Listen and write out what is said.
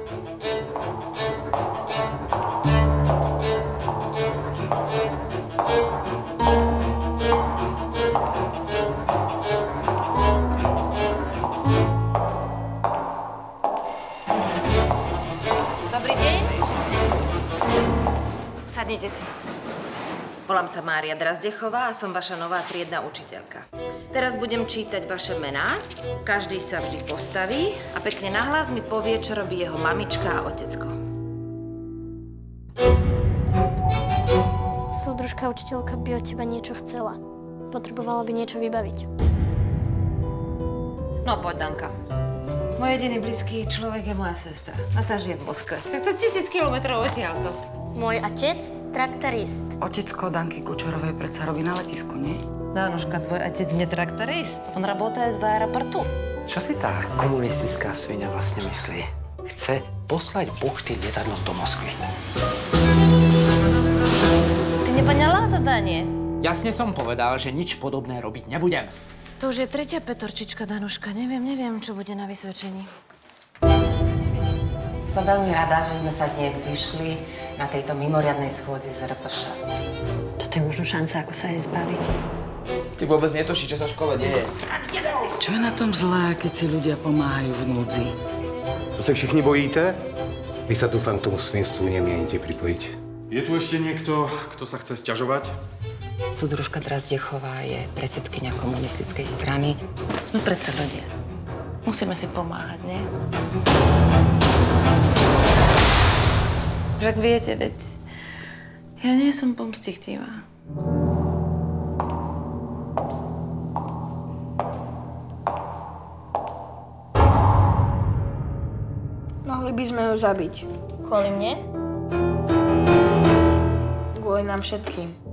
Dobrý deň. Sadnite si. Volám sa Mária Drazdechová a som vaša nová triedna učiteľka. Teraz budem čítať vaše mená, každý sa vždy postaví a pekne nahlas mi povie, čo robí jeho mamička a otecko. Súdružka učiteľka by od teba niečo chcela. Potrebovala by niečo vybaviť. No poď, Danka. Môj jediný blízky človek je moja sestra. A tá žije v Moskve. Tak to 1000 kilometrov odtiaľto. Môj otec, traktorist. Otecko Danky Kučerovej predsa robí na letisku, nie? Danuška, tvoj otec nie traktorist. On работает v aeroportu. Čo si tá komunistická svinia vlastne myslí? Chce poslať buchty lietadlom do Moskvy. Ty nepoňala zadanie? Jasne som povedal, že nič podobné robiť nebudem. To už je tretia petorčička, Danuška. Neviem, čo bude na vysvedčení. Som veľmi rada, že sme sa dnes zišli na tejto mimoriadnej schôdzi z RPŠ. Toto je možno šanca, ako sa jej zbaviť. Ty vôbec netušíš, čo sa v škole deje. Čo je na tom zlé, keď si ľudia pomáhajú v núdzi? To sa všichni bojíte? Vy sa dúfam k tomu svinstvu nemienite pripojiť. Je tu ešte niekto, kto sa chce sťažovať? Súdružka Drazdechová je predsedkyňa komunistickej strany. Sme predsa ľudia. Musíme si pomáhať, nie? Však viete, veď ja nie som pomstichtivá. Mohli by sme ju zabiť. Kvôli mne? Kvôli nám všetkým.